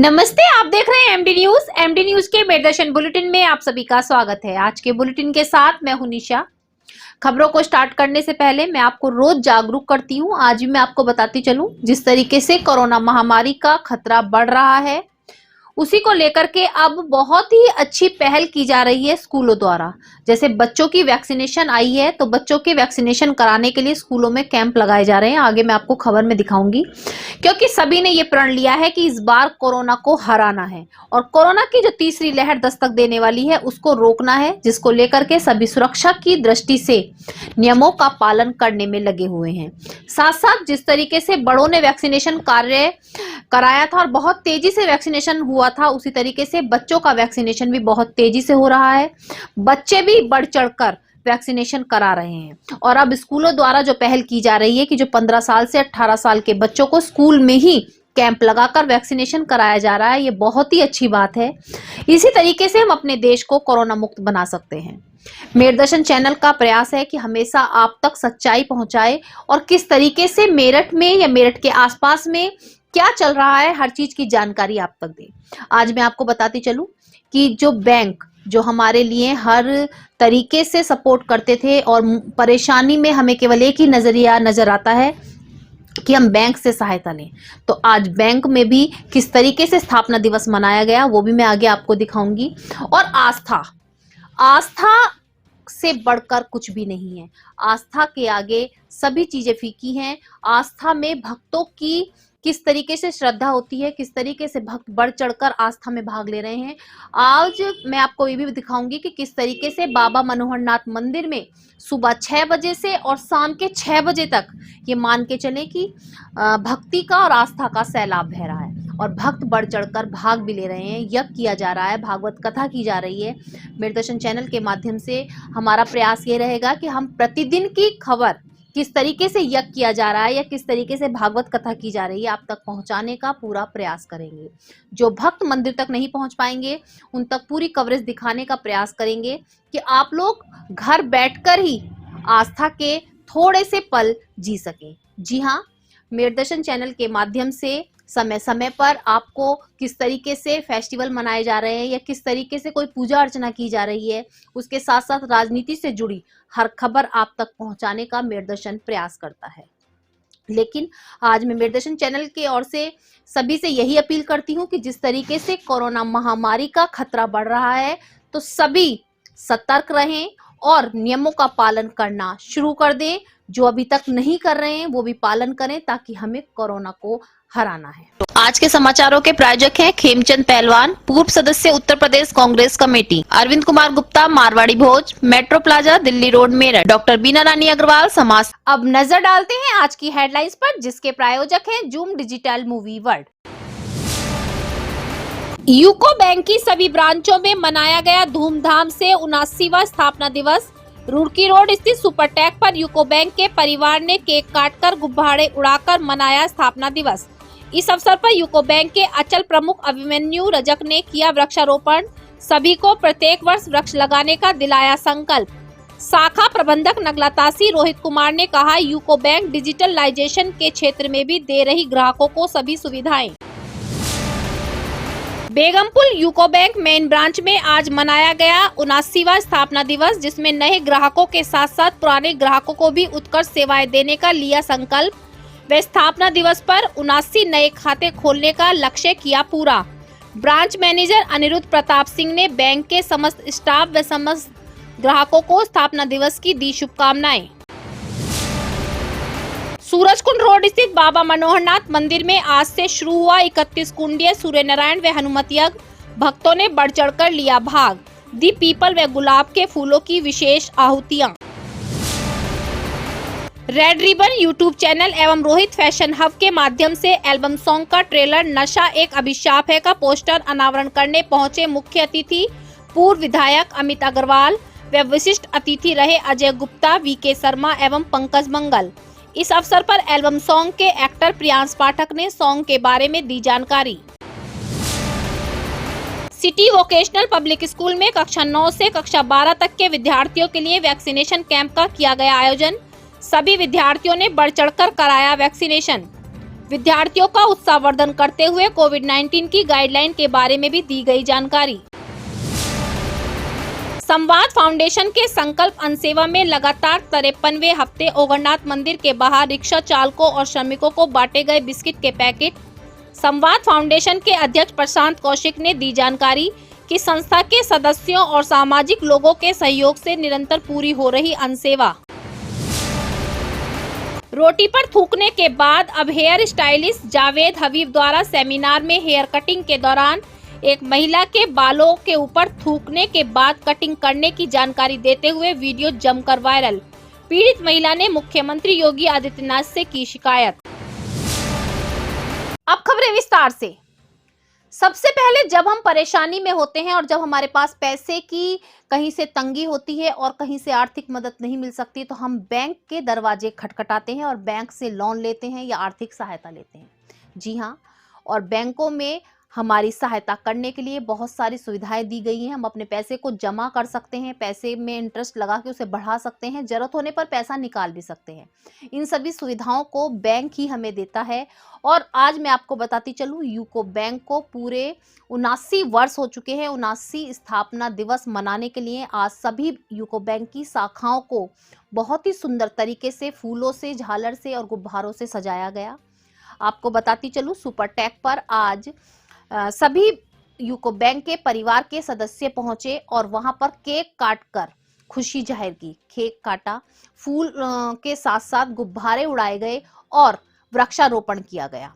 नमस्ते, आप देख रहे हैं एमडी न्यूज। एमडी न्यूज के मेरदर्शन बुलेटिन में आप सभी का स्वागत है। आज के बुलेटिन के साथ मैं हूं निशा। खबरों को स्टार्ट करने से पहले मैं आपको रोज जागरूक करती हूं। आज भी मैं आपको बताती चलूं, जिस तरीके से कोरोना महामारी का खतरा बढ़ रहा है, उसी को लेकर के अब बहुत ही अच्छी पहल की जा रही है स्कूलों द्वारा। जैसे बच्चों की वैक्सीनेशन आई है, तो बच्चों के वैक्सीनेशन कराने के लिए स्कूलों में कैंप लगाए जा रहे हैं। आगे मैं आपको खबर में दिखाऊंगी, क्योंकि सभी ने ये प्रण लिया है कि इस बार कोरोना को हराना है और कोरोना की जो तीसरी लहर दस्तक देने वाली है उसको रोकना है, जिसको लेकर के सभी सुरक्षा की दृष्टि से नियमों का पालन करने में लगे हुए हैं। साथ साथ जिस तरीके से बड़ों ने वैक्सीनेशन कार्य कराया था और बहुत तेजी से वैक्सीनेशन हुआ था, उसी तरीके से बच्चों का वैक्सीनेशन भी बहुत तेजी से हो रहा है। बच्चे भी बढ़ चढ़कर वैक्सीनेशन करा रहे हैं और अब स्कूलों द्वारा जो पहल की जा रही है कि जो 15 साल से 18 साल के बच्चों को स्कूल में ही कैंप लगाकर वैक्सीनेशन कराया जा रहा है, ये बहुत ही अच्छी बात है। इसी तरीके से हम अपने देश को कोरोना मुक्त बना सकते हैं। मेरदर्शन चैनल का प्रयास है कि हमेशा आप तक सच्चाई पहुंचाए और किस तरीके से मेरठ में या मेरठ के आसपास में क्या चल रहा है, हर चीज की जानकारी आप तक दे। आज मैं आपको बताती चलूं कि जो बैंक जो हमारे लिए हर तरीके से सपोर्ट करते थे और परेशानी में हमें केवल एक ही नजरिया नजर आता है कि हम बैंक से सहायता लें, तो आज बैंक में भी किस तरीके से स्थापना दिवस मनाया गया वो भी मैं आगे आपको दिखाऊंगी। और आस्था से बढ़कर कुछ भी नहीं है। आस्था के आगे सभी चीजें फीकी हैं। आस्था में भक्तों की किस तरीके से श्रद्धा होती है, किस तरीके से भक्त बढ़ चढ़कर आस्था में भाग ले रहे हैं। आज मैं आपको ये भी दिखाऊंगी कि किस तरीके से बाबा मनोहर नाथ मंदिर में सुबह 6 बजे से और शाम के 6 बजे तक ये मान के चले कि भक्ति का और आस्था का सैलाब बह रहा है और भक्त बढ़ चढ़कर भाग भी ले रहे हैं। यज्ञ किया जा रहा है, भागवत कथा की जा रही है। मेरदर्शन चैनल के माध्यम से हमारा प्रयास ये रहेगा कि हम प्रतिदिन की खबर किस तरीके से यज्ञ किया जा रहा है या किस तरीके से भागवत कथा की जा रही है आप तक पहुंचाने का पूरा प्रयास करेंगे। जो भक्त मंदिर तक नहीं पहुंच पाएंगे उन तक पूरी कवरेज दिखाने का प्रयास करेंगे कि आप लोग घर बैठकर ही आस्था के थोड़े से पल जी सके। जी हाँ, मेरदर्शन चैनल के माध्यम से समय समय पर आपको किस तरीके से फेस्टिवल मनाए जा रहे हैं या किस तरीके से कोई पूजा अर्चना की जा रही है, उसके साथ साथ राजनीति से जुड़ी हर खबर आप तक पहुंचाने का मेरदर्शन प्रयास करता है। लेकिन आज मैं मेरदर्शन चैनल की ओर से सभी से यही अपील करती हूं कि जिस तरीके से कोरोना महामारी का खतरा बढ़ रहा है, तो सभी सतर्क रहें और नियमों का पालन करना शुरू कर दें। जो अभी तक नहीं कर रहे हैं वो भी पालन करें, ताकि हमें कोरोना को हराना है। तो आज के समाचारों के प्रायोजक हैं खेमचंद पहलवान, पूर्व सदस्य Uttar Pradesh Congress committee, Arvind Kumar Gupta, Marwari Bhoj, metro plaza, Delhi road, Meerut, doctor Beena Rani Agarwal, समाज। अब नजर डालते हैं आज की हेडलाइंस पर, जिसके प्रायोजक हैं zoom digital movie world. UCO bank की सभी ब्रांचों में मनाया गया धूमधाम से 79वां स्थापना दिवस। रुड़की रोड स्थित सुपरटेक पर यूको बैंक के परिवार ने केक काटकर गुब्बारे उड़ाकर मनाया स्थापना दिवस। इस अवसर पर यूको बैंक के अचल प्रमुख अभिमन्यु रजक ने किया वृक्षारोपण। सभी को प्रत्येक वर्ष वृक्ष लगाने का दिलाया संकल्प। शाखा प्रबंधक नगलातासी रोहित कुमार ने कहा, यूको बैंक डिजिटलाइजेशन के क्षेत्र में भी दे रही ग्राहकों को सभी सुविधाएं। Begampur UCO bank main branch में आज मनाया गया 79वां स्थापना दिवस, जिसमें नए ग्राहकों के साथ साथ पुराने ग्राहकों को भी उत्कृष्ट सेवाएं देने का लिया संकल्प। वे स्थापना दिवस पर 79 नए खाते खोलने का लक्ष्य किया पूरा। ब्रांच मैनेजर अनिरुद्ध प्रताप सिंह ने बैंक के समस्त स्टाफ व समस्त ग्राहकों को स्थापना दिवस की दी शुभकामनाएं। सूरजकुंड रोड स्थित बाबा मनोहर नाथ मंदिर में आज से शुरू हुआ 31 कुंडीय सूर्य नारायण व हनुमत यज्ञ। भक्तों ने बढ़ चढ़कर लिया भाग, दी पीपल व गुलाब के फूलों की विशेष आहुतियां। रेड रिबन यूट्यूब चैनल एवं रोहित फैशन हब के माध्यम से एल्बम सॉन्ग का ट्रेलर नशा एक अभिशाप है का पोस्टर अनावरण करने पहुंचे मुख्य अतिथि पूर्व विधायक अमित अग्रवाल व विशिष्ट अतिथि रहे अजय गुप्ता, वीके शर्मा एवं पंकज मंगल। इस अवसर पर एल्बम सॉन्ग के एक्टर प्रियांश पाठक ने सॉन्ग के बारे में दी जानकारी। सिटी वोकेशनल पब्लिक स्कूल में कक्षा 9 से कक्षा 12 तक के विद्यार्थियों के लिए वैक्सीनेशन कैंप का किया गया आयोजन। सभी विद्यार्थियों ने बढ़ चढ़कर कराया वैक्सीनेशन। विद्यार्थियों का उत्साहवर्धन करते हुए कोविड-19 की गाइडलाइन के बारे में भी दी गई जानकारी। संवाद फाउंडेशन के संकल्प अनसेवा में लगातार 53वें हफ्ते ओगरनाथ मंदिर के बाहर रिक्शा चालकों और श्रमिकों को बांटे गए बिस्किट के पैकेट। संवाद फाउंडेशन के अध्यक्ष प्रशांत कौशिक ने दी जानकारी कि संस्था के सदस्यों और सामाजिक लोगों के सहयोग से निरंतर पूरी हो रही अनसेवा। रोटी पर थूकने के बाद अब हेयर स्टाइलिस्ट जावेद हबीब द्वारा सेमिनार में हेयर कटिंग के दौरान एक महिला के बालों के ऊपर थूकने के बाद कटिंग करने की जानकारी देते हुए वीडियो जमकर वायरल। पीड़ित महिला ने मुख्यमंत्री योगी आदित्यनाथ से की शिकायत। अब खबरें विस्तार से। सबसे पहले जब हम परेशानी में होते हैं और जब हमारे पास पैसे की कहीं से तंगी होती है और कहीं से आर्थिक मदद नहीं मिल सकती, तो हम बैंक के दरवाजे खटखटाते हैं और बैंक से लोन लेते हैं या आर्थिक सहायता लेते हैं। जी हाँ, और बैंकों में हमारी सहायता करने के लिए बहुत सारी सुविधाएं दी गई हैं। हम अपने पैसे को जमा कर सकते हैं, पैसे में इंटरेस्ट लगा के उसे बढ़ा सकते हैं, जरूरत होने पर पैसा निकाल भी सकते हैं। इन सभी सुविधाओं को बैंक ही हमें देता है। और आज मैं आपको बताती चलूँ, यूको बैंक को पूरे 79 वर्ष हो चुके हैं। 79 स्थापना दिवस मनाने के लिए आज सभी यूको बैंक की शाखाओं को बहुत ही सुंदर तरीके से फूलों से, झालर से और गुब्बारों से सजाया गया। आपको बताती चलूँ, सुपर टैग पर आज सभी यूको बैंक के परिवार के सदस्य पहुंचे और वहां पर केक काटकर खुशी जाहिर की। केक काटा, फूल के साथ साथ गुब्बारे उड़ाए गए और वृक्षारोपण किया गया।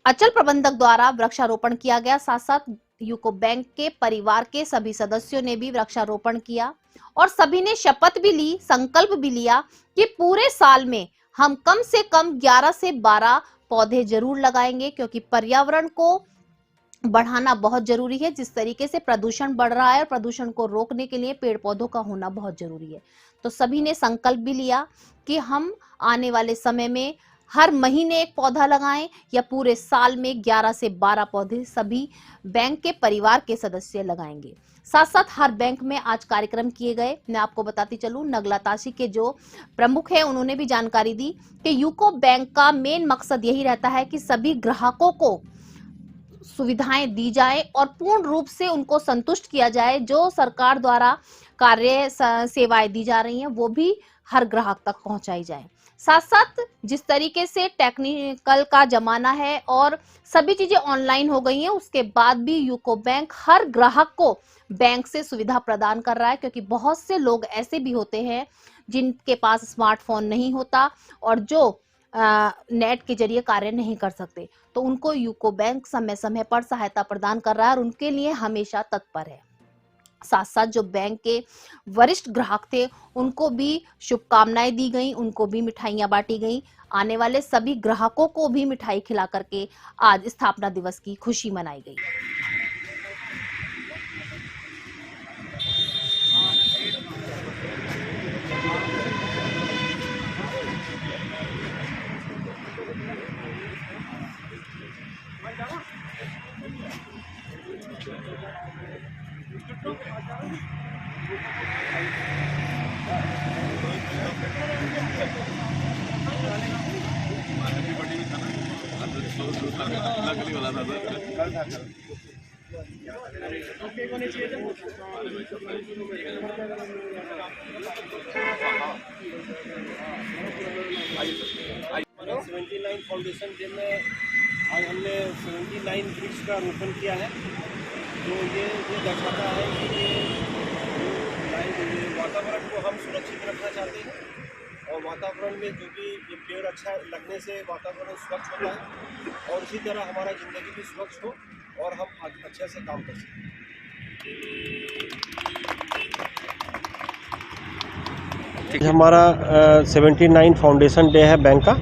अचल प्रबंधक द्वारा वृक्षारोपण किया गया। साथ साथ यूको बैंक के परिवार के सभी सदस्यों ने भी वृक्षारोपण किया और सभी ने शपथ भी ली, संकल्प भी लिया कि पूरे साल में हम कम से कम 11 से 12 पौधे जरूर लगाएंगे, क्योंकि पर्यावरण को बढ़ाना बहुत जरूरी है। जिस तरीके से प्रदूषण बढ़ रहा है, प्रदूषण को रोकने के लिए पेड़ पौधों का होना बहुत जरूरी है। तो सभी ने संकल्प भी लिया कि हम आने वाले समय में हर महीने एक पौधा लगाएं या पूरे साल में 11 से 12 पौधे सभी बैंक के परिवार के सदस्य लगाएंगे। साथ साथ हर बैंक में आज कार्यक्रम किए गए। मैं आपको बताती चलूं, नगला ताशी के जो प्रमुख हैं उन्होंने भी जानकारी दी कि यूको बैंक का मेन मकसद यही रहता है कि सभी ग्राहकों को सुविधाएं दी जाए और पूर्ण रूप से उनको संतुष्ट किया जाए। जो सरकार द्वारा कार्य सेवाएं दी जा रही हैं वो भी हर ग्राहक तक पहुंचाई जाए। साथ साथ जिस तरीके से टेक्निकल का जमाना है और सभी चीजें ऑनलाइन हो गई हैं, उसके बाद भी यूको बैंक हर ग्राहक को बैंक से सुविधा प्रदान कर रहा है, क्योंकि बहुत से लोग ऐसे भी होते हैं जिनके पास स्मार्टफोन नहीं होता और जो नेट के जरिए कार्य नहीं कर सकते, तो उनको यूको बैंक समय समय पर सहायता प्रदान कर रहा है और उनके लिए हमेशा तत्पर है। साथ साथ जो बैंक के वरिष्ठ ग्राहक थे उनको भी शुभकामनाएं दी गई, उनको भी मिठाइयां बांटी गई। आने वाले सभी ग्राहकों को भी मिठाई खिला करके आज स्थापना दिवस की खुशी मनाई गई। फाउंडेशन डे में आज हमने 79 वृक्ष का रोपण किया है। तो ये दर्शाता है कि ये वातावरण को हम सुरक्षित रखना चाहते हैं और वातावरण में जो भी ये पेड़ अच्छा लगने से वातावरण स्वच्छ होता है और इसी तरह हमारा ज़िंदगी भी स्वच्छ हो और हम अच्छे से काम कर सकें। हमारा 79 फाउंडेशन डे है बैंक का।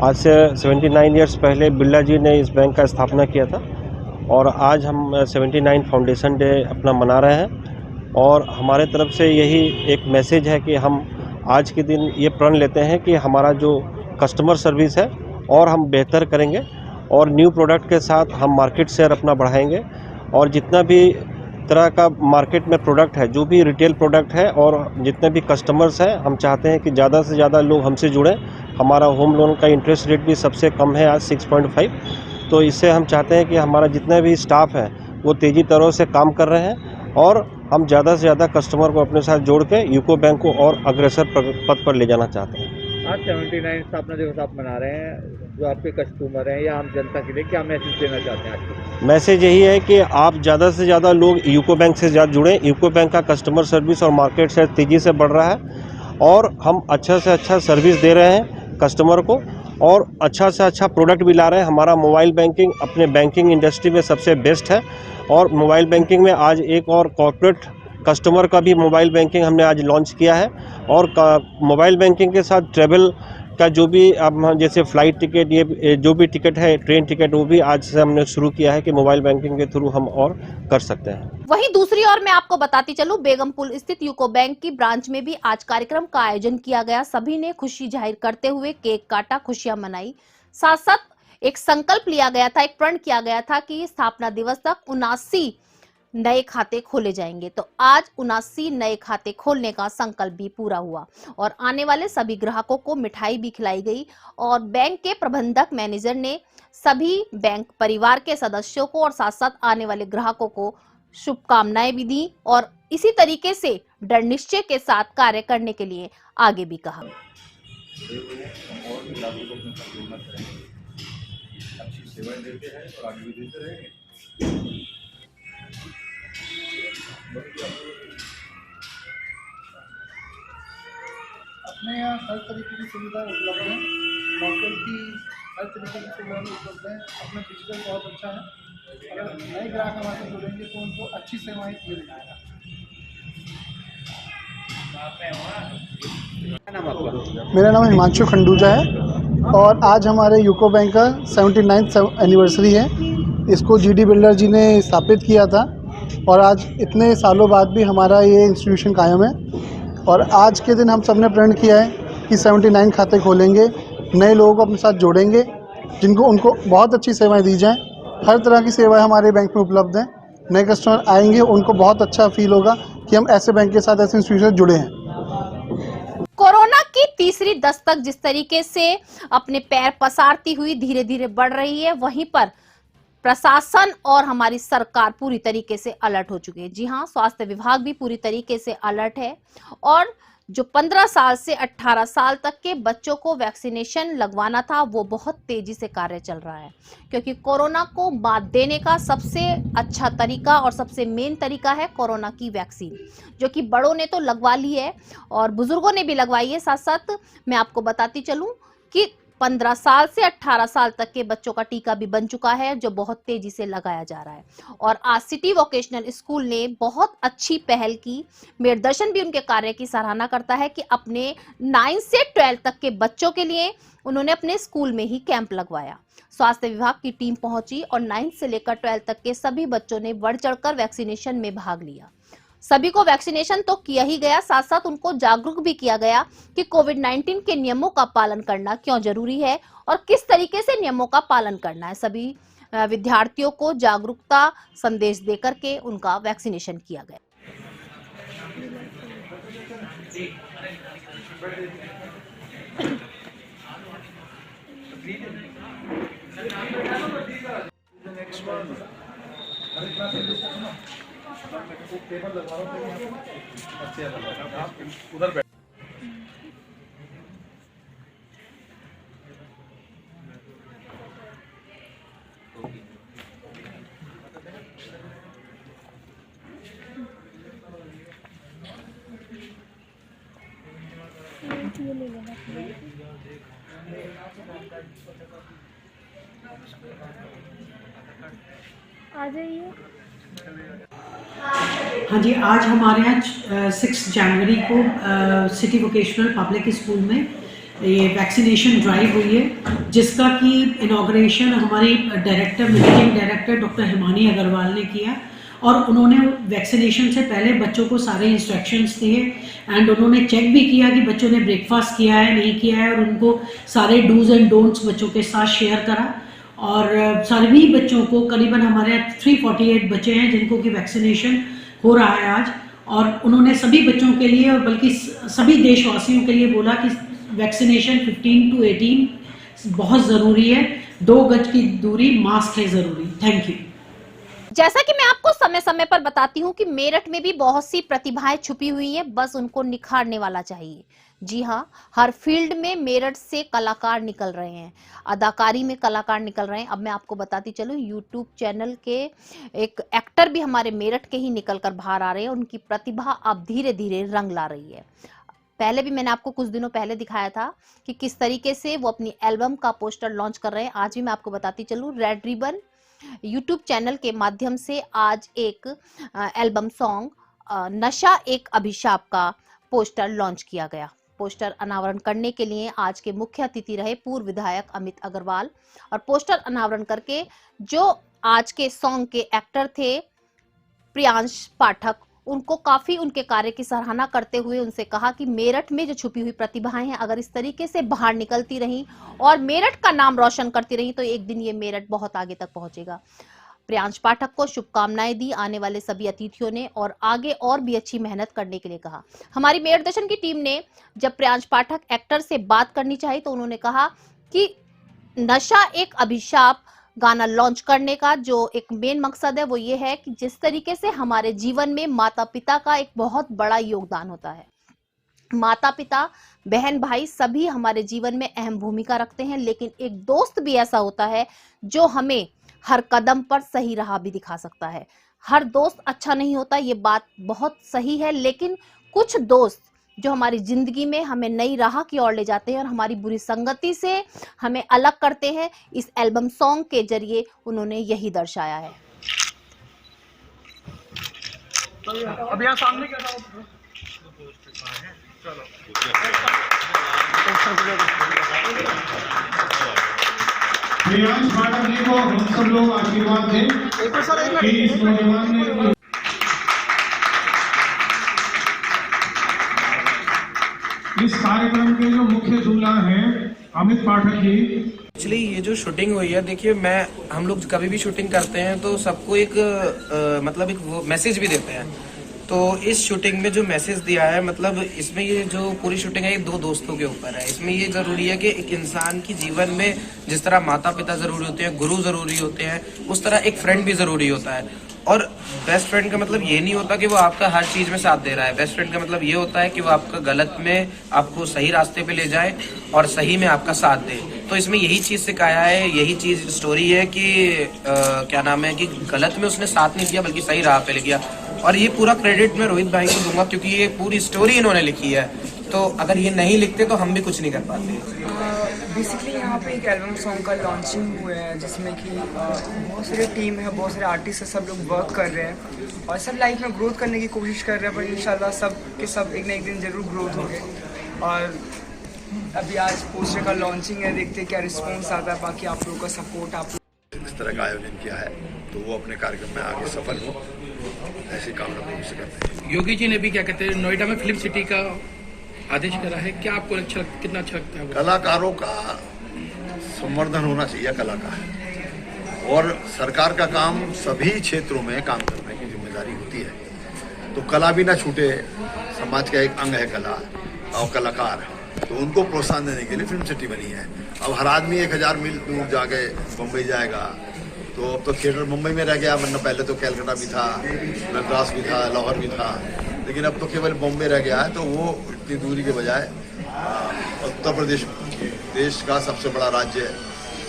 आज से 79 ईयर्स पहले बिरला जी ने इस बैंक का स्थापना किया था और आज हम 79 फाउंडेशन डे अपना मना रहे हैं। और हमारे तरफ से यही एक मैसेज है कि हम आज के दिन ये प्रण लेते हैं कि हमारा जो कस्टमर सर्विस है और हम बेहतर करेंगे और न्यू प्रोडक्ट के साथ हम मार्केट शेयर अपना बढ़ाएंगे और जितना भी तरह का मार्केट में प्रोडक्ट है, जो भी रिटेल प्रोडक्ट है और जितने भी कस्टमर्स हैं, हम चाहते हैं कि ज़्यादा से ज़्यादा लोग हमसे जुड़ें। हमारा होम लोन का इंटरेस्ट रेट भी सबसे कम है आज 6.5। तो इससे हम चाहते हैं कि हमारा जितना भी स्टाफ है वो तेज़ी तरह से काम कर रहे हैं और हम ज़्यादा से ज़्यादा कस्टमर को अपने साथ जोड़ के यूको बैंक को और अग्रसर पद पर ले जाना चाहते हैं। आज 79 स्थापना दिवस आप मना रहे हैं, जो आपके कस्टमर हैं या आम जनता के लिए क्या मैसेज देना चाहते हैं आज? मैसेज यही है कि आप ज़्यादा से ज़्यादा लोग यूको बैंक से ज़्यादा जुड़ें। यूको बैंक का कस्टमर सर्विस और मार्केट शेयर तेज़ी से बढ़ रहा है और हम अच्छा से अच्छा सर्विस दे रहे हैं कस्टमर को और अच्छा से अच्छा प्रोडक्ट भी ला रहे हैं। हमारा मोबाइल बैंकिंग अपने बैंकिंग इंडस्ट्री में सबसे बेस्ट है और मोबाइल बैंकिंग में आज एक और कॉर्पोरेट कस्टमर का भी मोबाइल बैंकिंग हमने आज लॉन्च किया है और मोबाइल बैंकिंग के साथ ट्रैवल का जो भी अब जैसे फ़्लाइट टिकट, ये जो भी टिकट है, ट्रेन टिकट, वो भी आज से हमने शुरू किया है कि मोबाइल बैंकिंग के थ्रू हम और कर सकते हैं। वहीं दूसरी ओर मैं आपको बताती चलूं, बेगमपुल स्थित यूको बैंक की ब्रांच में भी आज कार्यक्रम का आयोजन किया गया। सभी ने खुशी जाहिर करते हुए केक काटा, खुशियां मनाई। साथ साथ एक संकल्प लिया गया था, एक प्रण किया गया था कि स्थापना दिवस तक 79 नए खाते खोले जाएंगे। तो आज 79 नए खाते खोलने का संकल्प भी पूरा हुआ और आने वाले सभी ग्राहकों को मिठाई भी खिलाई गई और बैंक के प्रबंधक मैनेजर ने सभी बैंक परिवार के सदस्यों को और साथ साथ आने वाले ग्राहकों को शुभकामनाएं भी दी और इसी तरीके से दृढ़ निश्चय के साथ कार्य करने के लिए आगे भी कहा। अच्छी सेवाएं देते हैं और आगे भी देते रहेंगे। अपने यहाँ हर तरीके की सुविधा उपलब्ध है, डॉक्टर की हर तरीके की सुविधा उपलब्ध है। अपना डिजिटल बहुत अच्छा है। अगर नए ग्राहक हमारे से जुड़ेंगे तो उनको अच्छी सेवाएं मिल जाएगा। मेरा नाम हिमांशु खंडूजा है और आज हमारे यूको बैंक का 79th एनिवर्सरी है। इसको जीडी बिल्डर जी ने स्थापित किया था और आज इतने सालों बाद भी हमारा ये इंस्टीट्यूशन कायम है। और आज के दिन हम सब ने प्रण किया है कि 79 खाते खोलेंगे, नए लोगों को अपने साथ जोड़ेंगे, जिनको उनको बहुत अच्छी सेवाएं दी जाएं। हर तरह की सेवाएं हमारे बैंक में उपलब्ध हैं। नए कस्टमर आएंगे, उनको बहुत अच्छा फील होगा कि हम ऐसे बैंक के साथ, ऐसे इंस्टीट्यूशन से जुड़े हैं। कोरोना की तीसरी दस्तक जिस तरीके से अपने पैर पसारती हुई धीरे धीरे बढ़ रही है, वहीं पर प्रशासन और हमारी सरकार पूरी तरीके से अलर्ट हो चुकी है। जी हां, स्वास्थ्य विभाग भी पूरी तरीके से अलर्ट है और जो 15 साल से 18 साल तक के बच्चों को वैक्सीनेशन लगवाना था, वो बहुत तेजी से कार्य चल रहा है, क्योंकि कोरोना को मात देने का सबसे अच्छा तरीका और सबसे मेन तरीका है कोरोना की वैक्सीन, जो कि बड़ों ने तो लगवा ली है और बुजुर्गों ने भी लगवाई है। साथ साथ मैं आपको बताती चलूं कि 15 साल से 18 साल तक के बच्चों का टीका भी बन चुका है, जो बहुत तेजी से लगाया जा रहा है। और आज सिटी वोकेशनल स्कूल ने बहुत अच्छी पहल की। मेरदर्शन भी उनके कार्य की सराहना करता है कि अपने 9 से 12 तक के बच्चों के लिए उन्होंने अपने स्कूल में ही कैंप लगवाया। स्वास्थ्य विभाग की टीम पहुंची और 9 से लेकर 12 तक के सभी बच्चों ने बढ़ चढ़कर वैक्सीनेशन में भाग लिया। सभी को वैक्सीनेशन तो किया ही गया, साथ साथ उनको जागरूक भी किया गया कि कोविड-19 के नियमों का पालन करना क्यों जरूरी है और किस तरीके से नियमों का पालन करना है। सभी विद्यार्थियों को जागरूकता संदेश देकर के उनका वैक्सीनेशन किया गया। उधर आ जाइए। हाँ जी, आज हमारे यहाँ 6 जनवरी को सिटी वोकेशनल पब्लिक स्कूल में ये वैक्सीनेशन ड्राइव हुई है, जिसका कि इनॉग्रेशन हमारी managing director doctor Himani Agarwal ने किया और उन्होंने वैक्सीनेशन से पहले बच्चों को सारे इंस्ट्रक्शंस दिए एंड उन्होंने चेक भी किया कि बच्चों ने ब्रेकफास्ट किया है नहीं किया है और उनको सारे डूज एंड डोंट्स बच्चों के साथ शेयर करा। और सभी बच्चों को करीबन हमारे 348 बच्चे हैं जिनको कि वैक्सीनेशन हो रहा है आज, और उन्होंने सभी बच्चों के लिए और बल्कि सभी देशवासियों के लिए बोला कि वैक्सीनेशन 15 to 18 बहुत ज़रूरी है, 2 गज की दूरी, मास्क है ज़रूरी। Thank you. जैसा कि मैं आपको समय समय पर बताती हूँ कि मेरठ में भी बहुत सी प्रतिभाएं छुपी हुई हैं, बस उनको निखारने वाला चाहिए। जी हाँ, हर फील्ड में मेरठ से कलाकार निकल रहे हैं, अदाकारी में कलाकार निकल रहे हैं। अब मैं आपको बताती चलूँ, यूट्यूब चैनल के एक एक्टर भी हमारे मेरठ के ही निकल कर बाहर आ रहे हैं। उनकी प्रतिभा अब धीरे धीरे रंग ला रही है। पहले भी मैंने आपको कुछ दिनों पहले दिखाया था कि किस तरीके से वो अपनी एल्बम का पोस्टर लॉन्च कर रहे हैं। आज भी मैं आपको बताती चलूँ, रेड रिबन यूट्यूब चैनल के माध्यम से आज एक एल्बम सॉन्ग नशा एक अभिशाप का पोस्टर लॉन्च किया गया। पोस्टर अनावरण करने के लिए आज के मुख्य अतिथि रहे पूर्व विधायक अमित अग्रवाल, और पोस्टर अनावरण करके जो आज के सॉन्ग के एक्टर थे प्रियांश पाठक, उनको काफी उनके कार्य की सराहना करते हुए उनसे कहा कि मेरठ में जो छुपी हुई प्रतिभाएं हैं, अगर इस तरीके से बाहर निकलती रहीं और मेरठ का नाम रोशन करती रहीं तो एक दिन ये मेरठ बहुत आगे तक पहुंचेगा। प्रियांश पाठक को शुभकामनाएं दी आने वाले सभी अतिथियों ने, और आगे और भी अच्छी मेहनत करने के लिए कहा। हमारी मेरठ दर्शन की टीम ने जब प्रियांश पाठक एक्टर से बात करनी चाहिए तो उन्होंने कहा कि नशा एक अभिशाप गाना लॉन्च करने का जो एक मेन मकसद है वो ये है कि जिस तरीके से हमारे जीवन में माता पिता का एक बहुत बड़ा योगदान होता है। माता पिता, बहन भाई सभी हमारे जीवन में अहम भूमिका रखते हैं, लेकिन एक दोस्त भी ऐसा होता है जो हमें हर कदम पर सही राह भी दिखा सकता है। हर दोस्त अच्छा नहीं होता, ये बात बहुत सही है, लेकिन कुछ दोस्त जो हमारी जिंदगी में हमें नई राह की ओर ले जाते हैं और हमारी बुरी संगति से हमें अलग करते हैं, इस एल्बम सॉन्ग के जरिए उन्होंने यही दर्शाया है। अब यहाँ सामने क्या था? प्रियांश पाठक जी को हम सब लोग आशीर्वाद दें कि इस नौजवान ने इस कार्यक्रम के जो मुख्य दूल्हा हैं अमित पाठक जी। एक्चुअली ये जो शूटिंग हुई है, देखिए हम लोग कभी भी शूटिंग करते हैं तो सबको एक मतलब एक वो मैसेज भी देते हैं। तो इस शूटिंग में जो मैसेज दिया है, मतलब इसमें ये जो पूरी शूटिंग है ये 2 दोस्तों के ऊपर है। इसमें ये जरूरी है कि एक इंसान की जीवन में जिस तरह माता पिता जरूरी होते हैं, गुरु जरूरी होते हैं, उस तरह एक फ्रेंड भी जरूरी होता है। और बेस्ट फ्रेंड का मतलब ये नहीं होता कि वो आपका हर चीज में साथ दे रहा है। बेस्ट फ्रेंड का मतलब ये होता है कि वो आपका गलत में आपको सही रास्ते पे ले जाए और सही में आपका साथ दे। तो इसमें यही चीज सिखाया है, यही चीज स्टोरी है कि क्या नाम है कि गलत में उसने साथ नहीं दिया बल्कि सही राह पे ले गया। और ये पूरा क्रेडिट मैं रोहित भाई को दूंगा क्योंकि ये पूरी स्टोरी इन्होंने लिखी है। तो अगर ये नहीं लिखते तो हम भी कुछ नहीं कर पाते। बेसिकली यहाँ पे एक एल्बम सॉन्ग का लॉन्चिंग हुआ है जिसमें कि बहुत सारे टीम है, बहुत सारे आर्टिस्ट है, सब लोग वर्क कर रहे हैं और सब लाइफ में ग्रोथ करने की कोशिश कर रहे हैं। पर इंशाल्लाह सब के सब एक ना एक दिन जरूर ग्रोथ होंगे। और अभी आज पोस्टर का लॉन्चिंग है, देखते हैं क्या रिस्पॉन्स आता है। बाकी आप लोगों का सपोर्ट, आप इस तरह का आयोजन किया है तो वो अपने कार्यक्रम में आगे सफल हो, ऐसी कामना भविष्य करते हैं। योगी जी ने भी क्या कहते हैं नोएडा में फिल्म सिटी का आदेश करा है, क्या आपको कितना अच्छा लगता है? कलाकारों का संवर्धन होना चाहिए कला का, और सरकार का काम सभी क्षेत्रों में काम करने की जिम्मेदारी होती है। तो कला भी ना छूटे, समाज का एक अंग है कला और कलाकार, तो उनको प्रोत्साहन देने के लिए फिल्म सिटी बनी है। अब हर आदमी 1000 मील दूर जाके मुंबई जाएगा, तो अब तो थिएटर मुंबई में रह गया, वरना पहले तो कैलकाटा भी था, मद्रास भी था, लाहौर भी था, लेकिन अब तो केवल बॉम्बे रह गया है। तो वो इतनी दूरी के बजाय उत्तर प्रदेश देश का सबसे बड़ा राज्य है,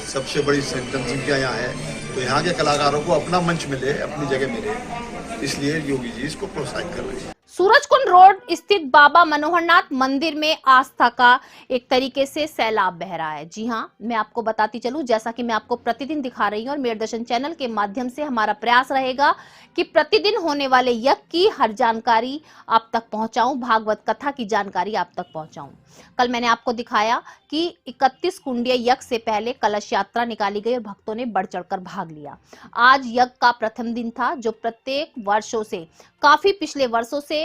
सबसे बड़ी जनसंख्या यहाँ है, तो यहाँ के कलाकारों को अपना मंच मिले, अपनी जगह मिले, इसलिए योगी जी इसको प्रोत्साहित कर रहे हैं। सूरजकुंड रोड स्थित बाबा मनोहरनाथ मंदिर में आस्था का एक तरीके से सैलाब बह रहा है। जी हाँ, मैं आपको बताती चलूं, जैसा कि मैं आपको प्रतिदिन दिखा रही हूं और मेरठ दर्शन चैनल के माध्यम से हमारा प्रयास रहेगा कि प्रतिदिन होने वाले यज्ञ की हर जानकारी आप तक पहुंचाऊं, भागवत कथा की जानकारी आप तक पहुंचाऊं। कल मैंने आपको दिखाया कि 31 कुंडीय यज्ञ से पहले कलश यात्रा निकाली गई और भक्तों ने बढ़ चढ़कर भाग लिया। आज यज्ञ का प्रथम दिन था, जो प्रत्येक वर्षों से, काफी पिछले वर्षों से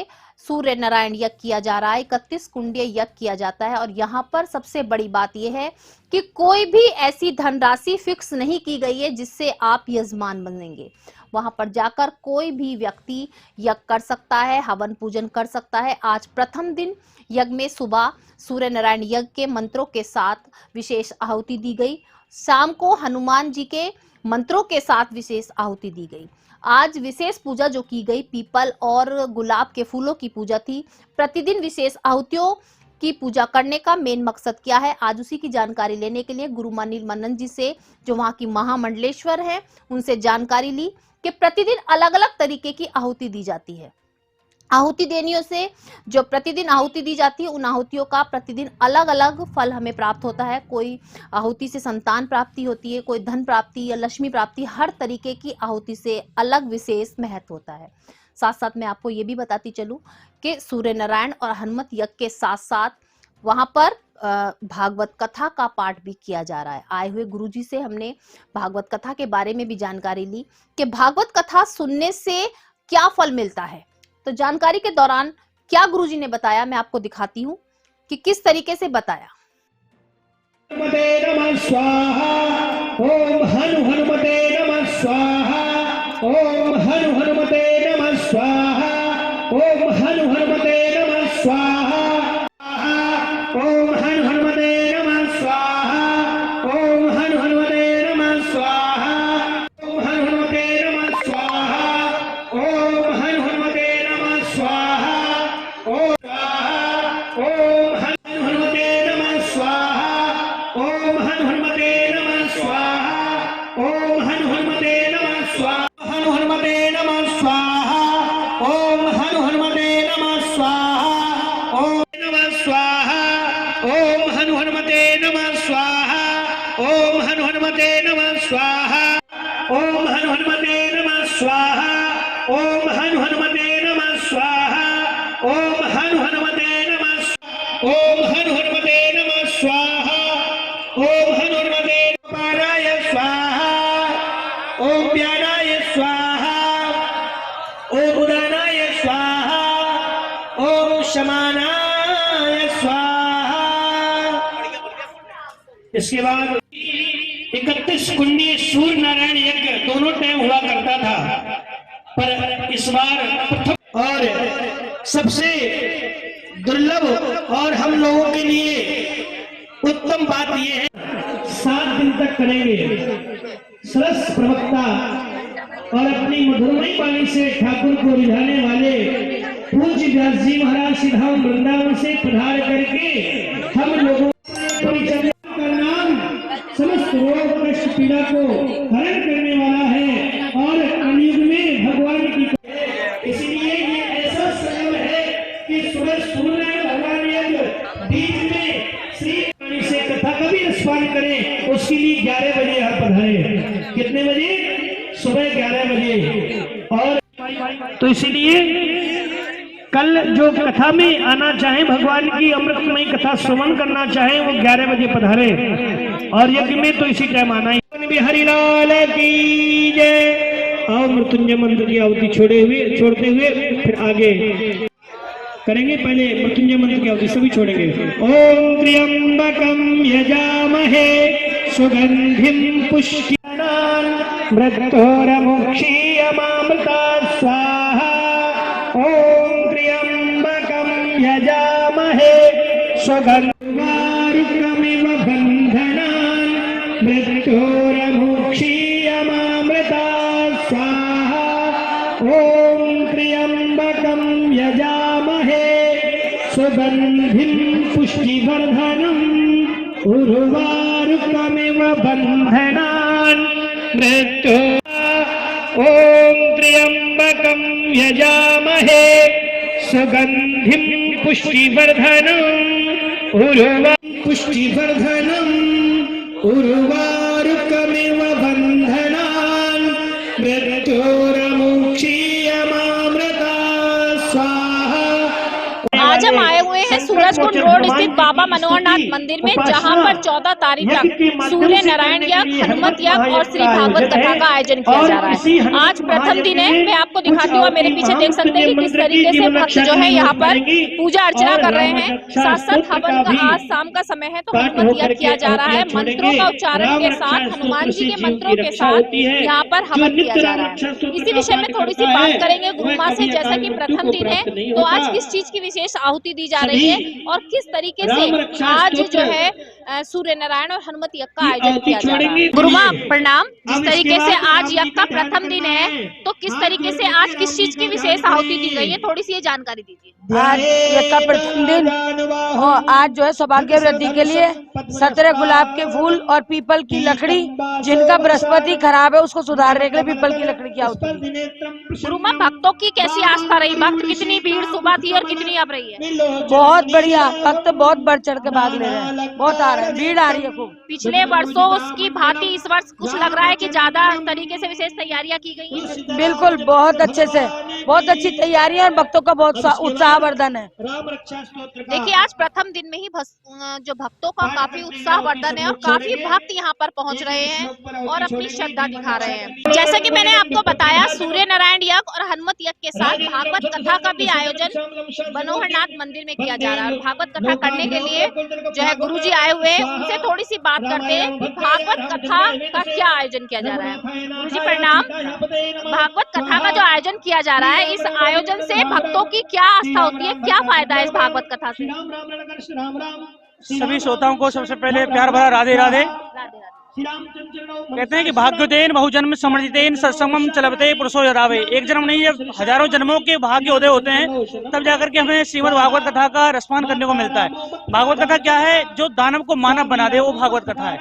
सूर्य नारायण यज्ञ किया जा रहा है, 31 कुंडीय यज्ञ किया जाता है। और यहाँ पर सबसे बड़ी बात यह है कि कोई भी ऐसी धनराशि फिक्स नहीं की गई है जिससे आप यजमान बनेंगे। वहां पर जाकर कोई भी व्यक्ति यज्ञ कर सकता है, हवन पूजन कर सकता है। आज प्रथम दिन यज्ञ में सुबह सूर्य नारायण यज्ञ के मंत्रों के साथ विशेष आहुति दी गई, शाम को हनुमान जी के मंत्रों के साथ विशेष आहुति दी गई। आज विशेष पूजा जो की गई पीपल और गुलाब के फूलों की पूजा थी। प्रतिदिन विशेष आहुतियों की पूजा करने का मेन मकसद क्या है, आज उसी की जानकारी लेने के लिए गुरु अनिल मनन जी से, जो वहां की महामंडलेश्वर है, उनसे जानकारी ली कि प्रतिदिन अलग अलग तरीके की आहुति दी जाती है। आहुति देनियों से जो प्रतिदिन आहुति दी जाती है, उन आहुतियों का प्रतिदिन अलग अलग फल हमें प्राप्त होता है। कोई आहुति से संतान प्राप्ति होती है, कोई धन प्राप्ति या लक्ष्मी प्राप्ति, हर तरीके की आहुति से अलग विशेष महत्व होता है। साथ साथ मैं आपको ये भी बताती चलूं कि सूर्य नारायण और हनुमत यज्ञ के साथ साथ वहां पर भागवत कथा का पाठ भी किया जा रहा है। आए हुए गुरुजी से हमने भागवत कथा के बारे में भी जानकारी ली कि भागवत कथा सुनने से क्या फल मिलता है। तो जानकारी के दौरान क्या गुरुजी ने बताया, मैं आपको दिखाती हूँ कि किस तरीके से बताया। हनुमते नमः स्वाहा, ओम हनु हनुमते नमः स्वाहा, ओम हनु हनुमते नमः स्वाहा, ओम हनु हनुमते नमः स्वाहा, ओम हनु हनुमते नमः स्वाहा, ओम हनु हनुमते नमः स्वाहा, ओम हनु हनुमते नमः स्वाहा, ओम हनु हनुमते नमः स्वाहा, ओम हनु हनुमते नमः स्वाहा, ओम हनु हनुमते नमः स्वाहा, ओम हनु हनुमते नमः स्वाहा, हनु हनुमते नमः स्वाहा, ओम हनु हनुमते नमः स्वाहा, ओम नमः स्वाहा, ओम हनु हनुमते नमः स्वाहा, ओम हनु हनुमते नमः स्वाहा, ओम हनु हनुमते नमः स्वाहा, ओम हनु हनुमते नमः स्वाहा, ओम हनु हनुमते नमः, ओम हनु हनुमते नमः स्वाहा, ओम हनु हनुमते पाराय स्वाहा, ओम प्याराय स्वाहा, ओम उदानाय स्वाहा, ओम शमानाय स्वाहा। इसके बाद 31 कुंडी सूर्य नारायण यज्ञ दोनों टाइम हुआ करता था, पर इस बार प्रथम और सबसे दुर्लभ और हम लोगों के लिए उत्तम बात यह है 7 दिन तक करेंगे। सरस प्रवक्ता और अपनी मधुरमयी वाणी से ठाकुर को रिझाने वाले पूज्य व्यास जी महाराज सीधाम वृंदावन से पधार करके हम लोगों का नाम समस्त रोग कष्ट पीड़ा को हरण करने वाला है और कलयुग में भगवान की, इसलिए ये ऐसा समय है कि सुबह सूर्य भगवान यज्ञ बीच में श्री वाणी से कथा का भी रसपान करें, उसके लिए 11 बजे यहाँ पधारे। कितने बजे? सुबह 11 बजे। और तो इसीलिए कल जो कथा में आना चाहे, भगवान की अमृतमयी कथा श्रवण करना चाहे, वो 11 बजे पधारे। और यज्ञ में तो इसी टाइम आना ही। बिहारी लाल की जय। और मृत्युंजय मंत्र की आहुति छोड़ते हुए फिर आगे करेंगे। पहले मृत्युंजय मंत्र की आहुति सभी छोड़ेंगे। ओम त्र्यंबकम यजामहे सुगंधिम पुष्टिनान मृत्योर्मुक्षीयमामृता स्वाहा। ओम त्र्यंबकम यजामहे सुगंधिवारुकमिव बन्धनान् मृत्योर्मुक्षीयमामृता स्वाहा। ओम त्र्यंबकम यजामहे सुगंधिं पुष्टिवर्धनम् उर्वारुकमिव बन्धनान् मृत्यो। ओम त्र्यंबकं यजामहे सुगंधिं पुष्टिवर्धनम् पुष्टिवर्धनम् उर्वारुकमिव बन्धनान् मृत्योर्मुक्षीयमामृता स्वाहा। आज हम आए हुए हैं सूरजकुंड रोड स्थित बाबा मनोहरनाथ मंदिर में, जहां पर 14 14 तारीख तक सूर्य नारायण यज्ञ, हनुमत यज्ञ और श्री भागवत कथा का आयोजन किया जा रहा है। आज प्रथम दिन है। मैं आपको दिखाती हूँ, मेरे पीछे देख सकते हैं कि किस तरीके से भक्त जो है यहाँ पर पूजा अर्चना कर रहे हैं। साथ साथ हवन का आज शाम का समय है, तो हनुमत यज्ञ किया जा रहा है। मंत्रों का उच्चारण के साथ, हनुमान जी के मंत्रों के साथ यहाँ पर हवन किया जा रहा है। इसी विषय में थोड़ी सी बात करेंगे गुरु माँ से। जैसा कि प्रथम दिन है, तो आज किस चीज की विशेष आहुति दी जा रही है और किस तरीके से आज जो है सूर्य नारायण और हनुमत यज्ञ का आयोजन किया जा रहा है। गुरु माँ प्रणाम। जिस तरीके से आज यज्ञ का प्रथम दिन है, तो किस तरीके से आज किस चीज की विशेष आहुति दी गई है, थोड़ी सी ये जानकारी दीजिए। आज यज्ञ का प्रथम दिन और आज जो है सौभाग्य वृद्धि के लिए 17 गुलाब के फूल और पीपल की लकड़ी, जिनका बृहस्पति खराब है उसको सुधारने के लिए पीपल की लकड़ी की आहुति दी। गुरु माँ भक्तों की कैसी आस्था रही? भक्त कितनी भीड़ सुबह थी और कितनी अब रही है? बहुत बढ़िया, भक्त बहुत बढ़ चढ़ के भाग ले रहे हैं, बहुत आ रहे हैं, भीड़ आ रही है खूब। पिछले वर्षों उसकी भांति इस वर्ष कुछ लग रहा है कि ज्यादा तरीके से विशेष तैयारियां की गई हैं। बिल्कुल, बहुत अच्छे से, बहुत अच्छी तैयारियां और भक्तों का बहुत उत्साहवर्धन है। देखिए आज प्रथम दिन में ही जो भक्तों का काफी उत्साहवर्धन है और काफी भक्त यहाँ पर पहुँच रहे हैं और अपनी श्रद्धा दिखा रहे हैं। जैसे कि मैंने आपको बताया, सूर्य नारायण यज्ञ और हनुमत यज्ञ के साथ भागवत कथा का भी आयोजन मनोहरनाथ मंदिर में किया जा रहा है। और भागवत कथा करने के लिए जो है गुरु जी आए हुए हैं, उनसे थोड़ी सी बात करते हैं कि भागवत कथा का क्या आयोजन किया जा रहा है। गुरु जी प्रणाम। भागवत कथा का जो आयोजन किया जा रहा है, इस आयोजन से भक्तों की क्या आस्था होती है, क्या फायदा है इस भागवत कथा से? सभी श्रोताओं को सबसे पहले प्यार भरा राधे राधे। कहते हैं कि भाग्योदयन बहुजन्म समर्जितेन सत्संगम चलते पुरुषो यदावे। एक जन्म नहीं, जब हजारों जन्मों के भाग्य उदय होते हैं तब जाकर के हमें श्रीमद् भागवत कथा का रसपान करने को मिलता है। भागवत कथा क्या है? जो दानव को मानव बना दे, वो भागवत कथा है।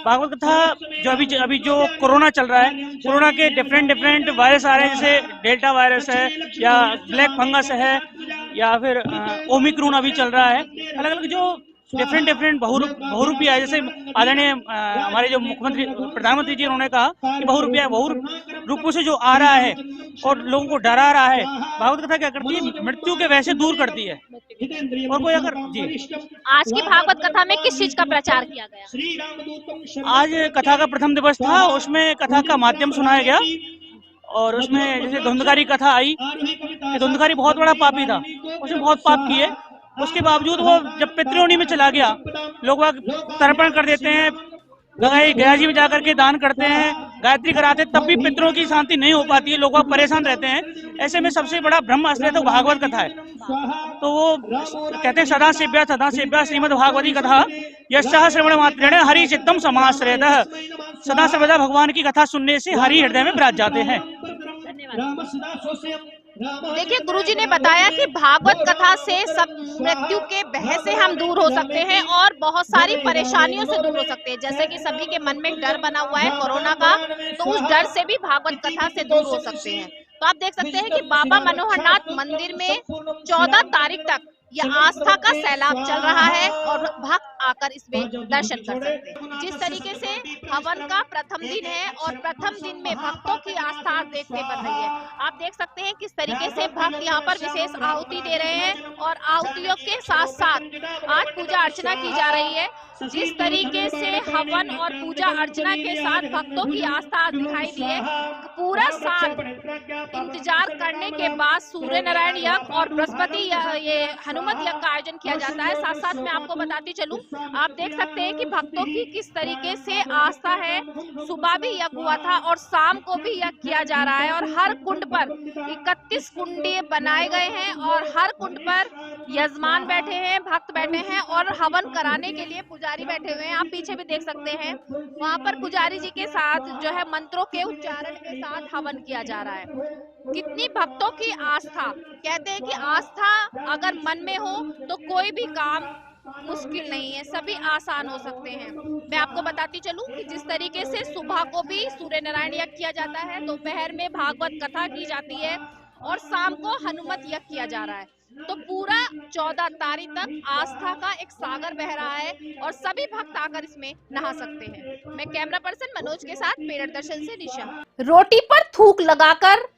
भागवत कथा जो अभी जो कोरोना चल रहा है, कोरोना के डिफरेंट वायरस आ रहे हैं, जैसे डेल्टा वायरस है या ब्लैक फंगस है या फिर ओमिक्रोन अभी चल रहा है। अलग अलग जो डिफरेंट बहुरूपी है, जैसे आदरणीय हमारे जो मुख्यमंत्री प्रधानमंत्री जी उन्होंने कहा कि बहुरूपों से जो आ रहा है और लोगों को डरा रहा है, भागवत कथा क्या करती है? मृत्यु के वैसे दूर करती है। और कोई अगर जी आज की भागवत कथा में किस चीज का प्रचार किया गया? आज कथा का प्रथम दिवस था, उसमें कथा का माध्यम सुनाया गया और उसमें जैसे धुंधकारी कथा आई। धुंधकारी बहुत बड़ा पापी था, उसने बहुत पाप किए, उसके बावजूद वो जब पितृयोनि में चला गया, लोग तर्पण कर देते हैं, गया जी में जाकर के दान करते हैं, गायत्री कराते हैं, तब भी पितरों की शांति नहीं हो पाती है, लोग परेशान रहते हैं। ऐसे में सबसे बड़ा ब्रह्म अस्त्र तो भागवत कथा है। तो वो कहते हैं सदा सेव्या श्रीमद् भागवती कथा यस्याः श्रवण मात्रेण हरि चित्तम समाश्रयतः। सदा सर्वदा भगवान की कथा सुनने से हरि हृदय में विराज जाते हैं। देखिए गुरुजी ने बताया कि भागवत कथा से सब मृत्यु के भय से हम दूर हो सकते हैं और बहुत सारी परेशानियों से दूर हो सकते हैं। जैसे कि सभी के मन में डर बना हुआ है कोरोना का, तो उस डर से भी भागवत कथा से दूर हो सकते हैं। तो आप देख सकते हैं कि बाबा मनोहरनाथ मंदिर में 14 तारीख तक यह आस्था का सैलाब चल रहा है और भक्त आकर इसमें दर्शन कर सकते हैं। जिस तरीके से हवन का प्रथम दिन है और प्रथम दिन में भक्तों की आस्था देखते बन रही है। आप देख सकते हैं किस तरीके से भक्त यहाँ पर विशेष आहुति दे रहे हैं और आहुतियों के साथ साथ आज पूजा अर्चना की जा रही है। जिस तरीके से हवन और पूजा अर्चना के साथ भक्तों की आस्था दिखाई दी है, पूरा साल इंतजार करने के बाद सूर्य नारायण यज्ञ और बृहस्पति ये हनुमत यज्ञ का आयोजन किया जाता है। साथ साथ मैं आपको बताती चलूं, आप देख सकते हैं कि भक्तों की किस तरीके से आस्था है। सुबह भी यज्ञ हुआ था और शाम को भी यज्ञ किया जा रहा है और हर कुंड पर 31 कुंडे बनाए गए हैं और हर कुंड पर यजमान बैठे हैं, भक्त बैठे हैं और हवन कराने के लिए पुजारी बैठे हुए हैं। आप पीछे भी देख सकते हैं, वहाँ पर पुजारी जी के साथ जो है मंत्रों के उच्चारण के साथ हवन किया जा रहा है। कितनी भक्तों की आस्था, कहते हैं कि आस्था अगर मन में हो तो कोई भी काम मुश्किल नहीं है, सभी आसान हो सकते हैं। मैं आपको बताती चलूं कि जिस तरीके से सुबह को भी सूर्य नारायण यज्ञ किया जाता है, दोपहर में भागवत कथा की जाती है और शाम को हनुमत यज्ञ किया जा रहा है, तो पूरा 14 तारीख तक आस्था का एक सागर बह रहा है और सभी भक्त आकर इसमें नहा सकते हैं। मैं कैमरा पर्सन मनोज के साथ पेड़ दर्शन से निशा। रोटी पर थूक लगाकर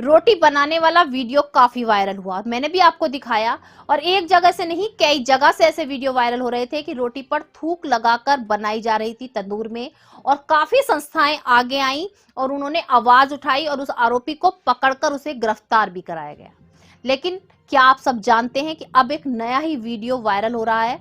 रोटी बनाने वाला वीडियो काफी वायरल हुआ, मैंने भी आपको दिखाया। और एक जगह से नहीं, कई जगह से ऐसे वीडियो वायरल हो रहे थे कि रोटी पर थूक लगाकर बनाई जा रही थी तंदूर में, और काफी संस्थाएं आगे आईं और उन्होंने आवाज उठाई और उस आरोपी को पकड़कर उसे गिरफ्तार भी कराया गया। लेकिन क्या आप सब जानते हैं कि अब एक नया ही वीडियो वायरल हो रहा है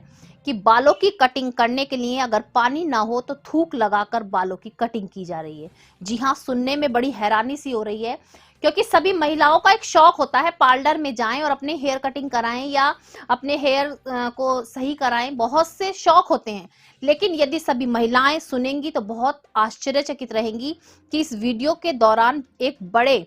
कि बालों की कटिंग करने के लिए अगर पानी ना हो तो थूक लगाकर बालों की कटिंग की जा रही है। जी हाँ, सुनने में बड़ी हैरानी सी हो रही है, क्योंकि सभी महिलाओं का एक शौक होता है पार्लर में जाएं और अपने हेयर कटिंग कराएं या अपने हेयर को सही कराएं, बहुत से शौक होते हैं। लेकिन यदि सभी महिलाएं सुनेंगी तो बहुत आश्चर्यचकित रहेंगी कि इस वीडियो के दौरान एक बड़े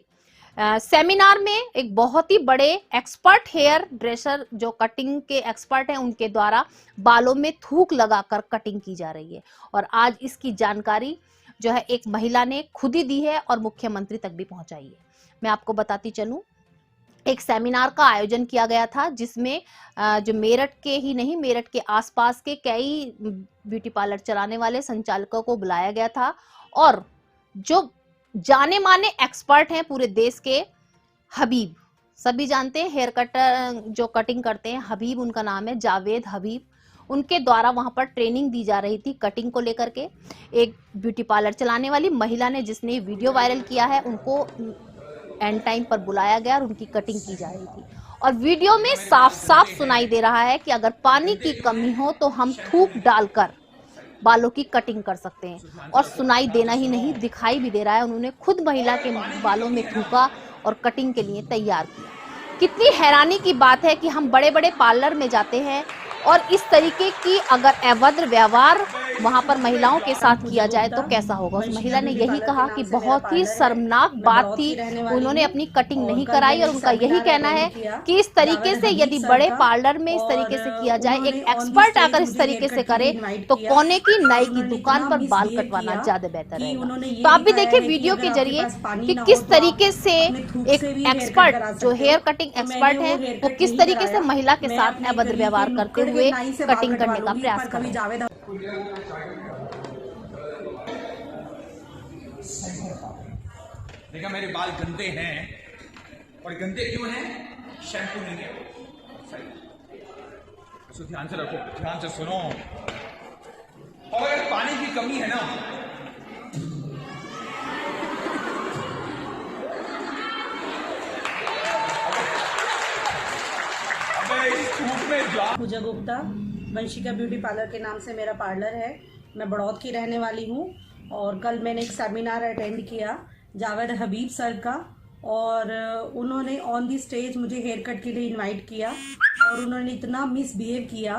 सेमिनार में एक बहुत ही बड़े एक्सपर्ट हेयर ड्रेसर जो कटिंग के एक्सपर्ट हैं उनके द्वारा बालों में थूक लगाकर कटिंग की जा रही है। और आज इसकी जानकारी जो है एक महिला ने खुद ही दी है और मुख्यमंत्री तक भी पहुंचाई है। मैं आपको बताती चलूं, एक सेमिनार का आयोजन किया गया था जिसमें जो मेरठ के ही नहीं, मेरठ के आसपास के कई ब्यूटी पार्लर चलाने वाले संचालकों को बुलाया गया था, और जो जाने माने एक्सपर्ट हैं पूरे देश के, हबीब, सभी जानते हैं हेयर कटर जो कटिंग करते हैं, हबीब उनका नाम है, जावेद हबीब, उनके द्वारा वहां पर ट्रेनिंग दी जा रही थी कटिंग को लेकर के। एक ब्यूटी पार्लर चलाने वाली महिला ने जिसने वीडियो वायरल किया है, उनको एंड टाइम पर बुलाया गया और उनकी कटिंग की जा रही थी। और वीडियो में साफ साफ सुनाई दे रहा है कि अगर पानी की कमी हो तो हम थूक डालकर बालों की कटिंग कर सकते हैं। और सुनाई देना ही नहीं, दिखाई भी दे रहा है, उन्होंने खुद महिला के बालों में थूका और कटिंग के लिए तैयार किया। कितनी हैरानी की बात है कि हम बड़े बड़े पार्लर में जाते हैं और इस तरीके की अगर अभद्र व्यवहार वहां पर महिलाओं के साथ किया जाए तो कैसा होगा। उस महिला ने यही कहा कि बहुत ही शर्मनाक बात थी, उन्होंने अपनी कटिंग नहीं कराई, और उनका यही कहना है कि इस तरीके से यदि बड़े पार्लर में इस तरीके से किया जाए, एक एक्सपर्ट आकर इस तरीके से करे, तो कोने की नाई की दुकान पर बाल कटवाना ज्यादा बेहतर है। तो आप भी देखिए वीडियो के जरिए कि किस तरीके से एक एक्सपर्ट जो हेयर कटिंग एक्सपर्ट है वो किस तरीके से महिला के साथ अभद्र व्यवहार करते हुए कटिंग करने का प्रयास कर रहे हैं। देखा मेरे बाल गंदे हैं, और गंदे क्यों हैं? शैम्पू नहीं है। सही, ध्यान से रखो, ध्यान से सुनो। और अगर पानी की कमी है ना, पूजा गुप्ता, वंशिका ब्यूटी पार्लर के नाम से मेरा पार्लर है। मैं बड़ौद की रहने वाली हूँ, और कल मैंने एक सेमिनार अटेंड किया जावेद हबीब सर का, और उन्होंने ऑन दी स्टेज मुझे हेयर कट के लिए इनवाइट किया, और उन्होंने इतना मिसबिहेव किया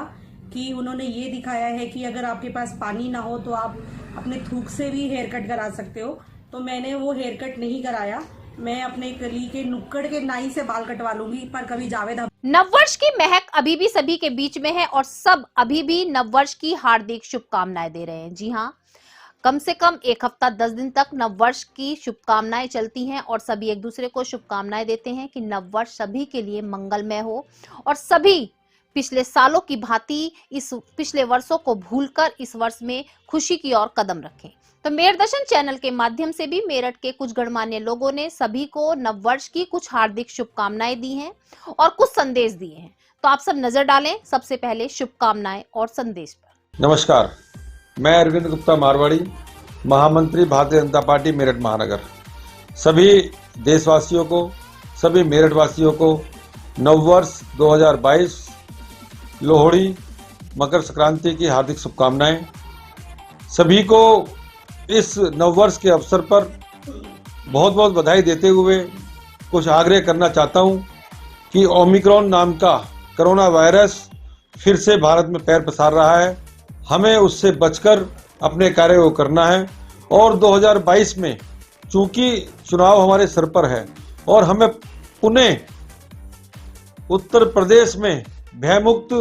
कि उन्होंने ये दिखाया है कि अगर आपके पास पानी ना हो तो आप अपने थूक से भी हेयर कट करा सकते हो। तो मैंने वो हेयर कट नहीं कराया, मैं अपने गली के नुक्कड़ के नाई से बाल कटवा लूंगी, पर कभी जावेद नववर्ष की महक अभी भी सभी के बीच में है और सब अभी भी नववर्ष की हार्दिक शुभकामनाएं दे रहे हैं। जी हाँ, कम से कम एक हफ्ता 10 दिन तक नववर्ष की शुभकामनाएं चलती हैं और सभी एक दूसरे को शुभकामनाएं देते हैं कि नववर्ष सभी के लिए मंगलमय हो और सभी पिछले सालों की भांति इस पिछले वर्षों को भूलकर इस वर्ष में खुशी की ओर कदम रखें। तो मेरठ दर्शन चैनल के माध्यम से भी मेरठ के कुछ गणमान्य लोगों ने सभी को नववर्ष की कुछ हार्दिक शुभकामनाएं दी हैं और कुछ संदेश दिए हैं। तो आप सब नजर डालें सबसे पहले शुभकामनाएं और संदेश पर। नमस्कार, मैं अरविंद गुप्ता मारवाड़ी, महामंत्री भारतीय जनता पार्टी मेरठ महानगर। सभी देशवासियों को, सभी मेरठ वासियों को नववर्ष 2022 लोहड़ी मकर संक्रांति की हार्दिक शुभकामनाएं। सभी को इस नववर्ष के अवसर पर बहुत बहुत बधाई देते हुए कुछ आग्रह करना चाहता हूं कि ओमिक्रॉन नाम का कोरोना वायरस फिर से भारत में पैर पसार रहा है। हमें उससे बचकर अपने कार्य को करना है और 2022 में चूंकि चुनाव हमारे सर पर है और हमें पुणे उत्तर प्रदेश में भयमुक्त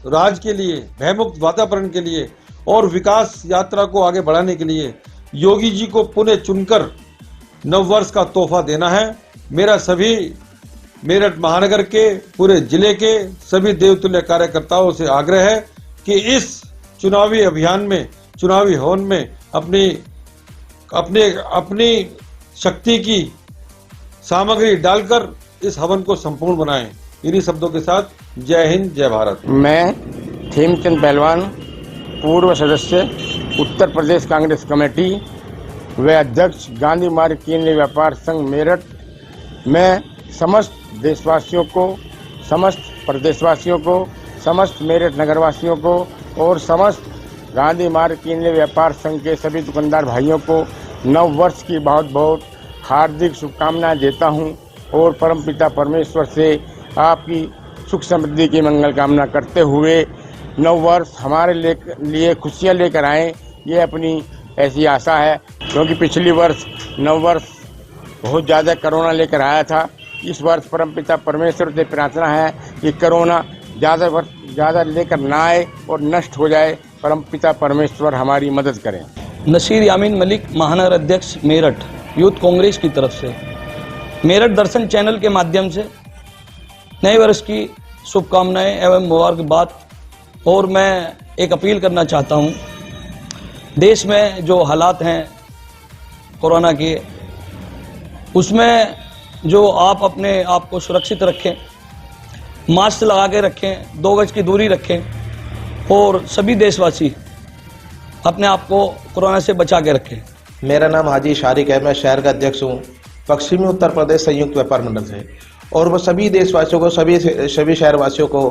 राज्य के लिए, भयमुक्त वातावरण के लिए और विकास यात्रा को आगे बढ़ाने के लिए योगी जी को पुणे चुनकर नववर्ष का तोहफा देना है। मेरा सभी मेरठ महानगर के, पूरे जिले के सभी देवतुल्य कार्यकर्ताओं से आग्रह है कि इस चुनावी अभियान में, चुनावी हवन में अपनी शक्ति की सामग्री डालकर इस हवन को संपूर्ण बनाएं। इन्हीं शब्दों के साथ जय हिंद, जय भारत। मैं हेमचंद पहलवान, पूर्व सदस्य, उत्तर प्रदेश कांग्रेस कमेटी व अध्यक्ष, गांधी मार्ग केंद्रीय व्यापार संघ मेरठ। मैं समस्त देशवासियों को, समस्त प्रदेशवासियों को, समस्त मेरठ नगरवासियों को और समस्त गांधी मार्ग केंद्रीय व्यापार संघ के सभी दुकानदार भाइयों को नव वर्ष की बहुत बहुत हार्दिक शुभकामनाएं देता हूं और परमपिता परमेश्वर से आपकी सुख समृद्धि की मंगल कामना करते हुए नव वर्ष हमारे लिए खुशियां लेकर आए, ये अपनी ऐसी आशा है। क्योंकि पिछली वर्ष नव वर्ष बहुत ज़्यादा कोरोना लेकर आया था। इस वर्ष परमपिता परमेश्वर से प्रार्थना है कि कोरोना ज़्यादा लेकर ना आए और नष्ट हो जाए। परमपिता परमेश्वर हमारी मदद करें। नसीर यामीन मलिक, महानगर अध्यक्ष मेरठ, यूथ कांग्रेस की तरफ से मेरठ दर्शन चैनल के माध्यम से नए वर्ष की शुभकामनाएं एवं मुबारकबाद। और मैं एक अपील करना चाहता हूं, देश में जो हालात हैं कोरोना के, उसमें जो आप अपने आप को सुरक्षित रखें, मास्क लगा के रखें, 2 गज की दूरी रखें और सभी देशवासी अपने आप को कोरोना से बचा के रखें। मेरा नाम हाजी शारिक है, मैं शहर का अध्यक्ष हूँ पश्चिमी उत्तर प्रदेश संयुक्त व्यापार मंडल से। और वो सभी देशवासियों को, सभी शहरवासियों को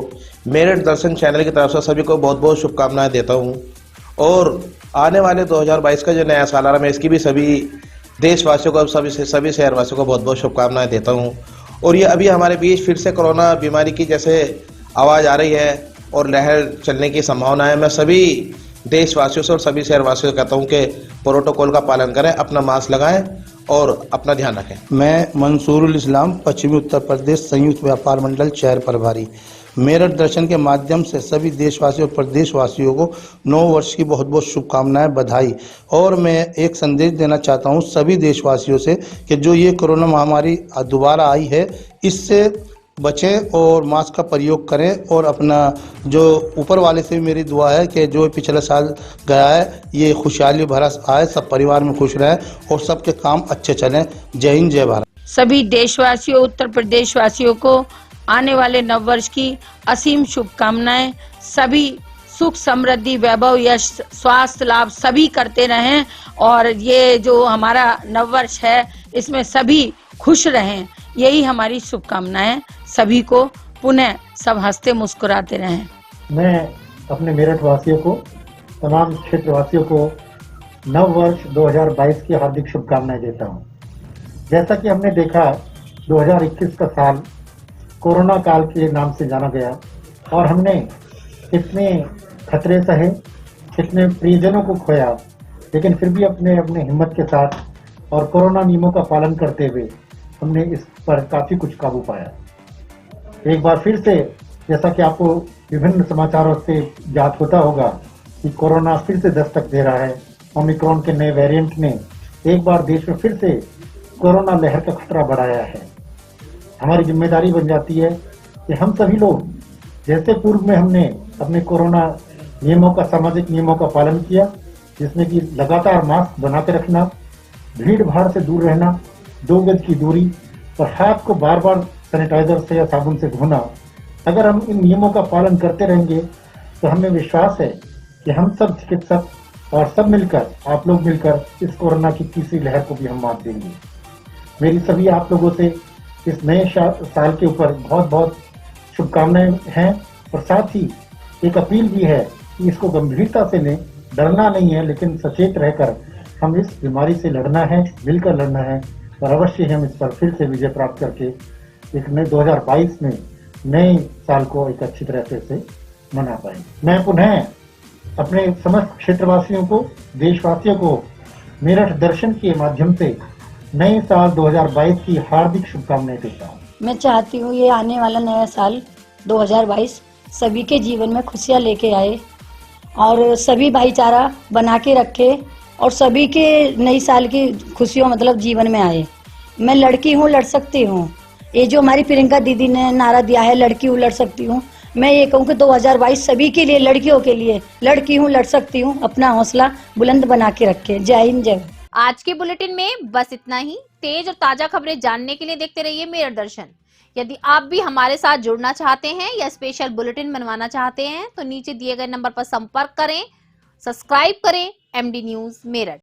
मेरठ दर्शन चैनल की तरफ से सभी को बहुत बहुत शुभकामनाएं देता हूँ। और आने वाले 2022 का जो नया साल आ रहा है, मैं इसकी भी सभी देशवासियों को, सभी शहरवासियों को बहुत बहुत शुभकामनाएं देता हूँ। और ये अभी हमारे बीच फिर से कोरोना बीमारी की जैसे आवाज़ आ रही है और लहर चलने की संभावना है, मैं सभी देशवासियों से और सभी शहरवासियों से कहता हूँ कि प्रोटोकॉल का पालन करें, अपना मास्क लगाएं और अपना ध्यान रखें। मैं मंसूरुल इस्लाम, पश्चिमी उत्तर प्रदेश संयुक्त व्यापार मंडल शहर प्रभारी। मेरठ दर्शन के माध्यम से सभी देशवासियों और प्रदेशवासियों को नव वर्ष की बहुत बहुत शुभकामनाएं, बधाई। और मैं एक संदेश देना चाहता हूं सभी देशवासियों से कि जो ये कोरोना महामारी दोबारा आई है, इससे बचें और मास्क का प्रयोग करें। और अपना जो ऊपर वाले से भी मेरी दुआ है कि जो पिछले साल गया है ये खुशहाली भरा आए, सब परिवार में खुश रहे और सबके काम अच्छे चलें। जय हिंद, जय भारत। सभी देशवासियों, उत्तर प्रदेश वासियों को आने वाले नव वर्ष की असीम शुभकामनाएं। सभी सुख, समृद्धि, वैभव, यश, स्वास्थ्य लाभ सभी करते रहें और ये जो हमारा नव वर्ष है इसमें सभी खुश रहें, यही हमारी शुभकामनाएं। सभी को पुनः सब हंसते मुस्कुराते रहें। मैं अपने मेरठ वासियों को, तमाम क्षेत्रवासियों को नव वर्ष 2022 की हार्दिक शुभकामनाएं देता हूं। जैसा कि हमने देखा 2021 का साल कोरोना काल के नाम से जाना गया और हमने कितने खतरे सहे, कितने प्रियजनों को खोया, लेकिन फिर भी अपने हिम्मत के साथ और कोरोना नियमों का पालन करते हुए हमने इस पर काफ़ी कुछ काबू पाया। एक बार फिर से, जैसा कि आपको विभिन्न समाचारों से ज्ञात होता होगा कि कोरोना फिर से दस्तक दे रहा है। ओमिक्रॉन के नए वेरिएंट ने एक बार देश में फिर से कोरोना लहर का खतरा बढ़ाया है। हमारी जिम्मेदारी बन जाती है कि हम सभी लोग, जैसे पूर्व में हमने अपने कोरोना नियमों का, सामाजिक नियमों का पालन किया, जिसमें कि लगातार मास्क बना के रखना, भीड़ भाड़ से दूर रहना, 2 गज की दूरी और हाथ को बार बार सैनिटाइजर से या साबुन से धोना, अगर हम इन नियमों का पालन करते रहेंगे तो हमें विश्वास है कि हम सब चिकित्सक और सब मिलकर, आप लोग मिलकर इस कोरोना की तीसरी लहर को भी हम मात देंगे। मेरी सभी आप लोगों से इस नए साल के ऊपर बहुत बहुत शुभकामनाएं हैं और साथ ही एक अपील भी है कि इसको गंभीरता से लें, डरना नहीं है, लेकिन सचेत रहकर हम इस बीमारी से लड़ना है, मिलकर लड़ना है और अवश्य हम इस पर फिर से विजय प्राप्त करके एक नए 2022 में नए साल को एक अच्छी तरह से मना पाएंगे। मैं पुनः अपने समस्त क्षेत्रवासियों को, देशवासियों को मेरठ दर्शन के माध्यम से नए साल 2022 की हार्दिक शुभकामनाएं देता हूँ। मैं चाहती हूँ ये आने वाला नया साल 2022 सभी के जीवन में खुशियाँ लेके आए और सभी भाईचारा बना के रखे और सभी के नई साल की खुशियों मतलब जीवन में आए। मैं लड़की हूँ, लड़ सकती हूँ। ये जो हमारी प्रियंका दीदी ने नारा दिया है, लड़की हूँ लड़ सकती हूँ, मैं ये कहूँ कि 2022 सभी के लिए, लड़कियों के लिए, लड़की हूँ लड़ सकती हूँ, अपना हौसला बुलंद बना के रखें। जय हिंद, जय। आज के बुलेटिन में बस इतना ही। तेज और ताजा खबरें जानने के लिए देखते रहिए मेरठ दर्शन। यदि आप भी हमारे साथ जुड़ना चाहते हैं या स्पेशल बुलेटिन बनवाना चाहते हैं तो नीचे दिए गए नंबर पर संपर्क करें, सब्सक्राइब करें एमडी न्यूज मेरठ।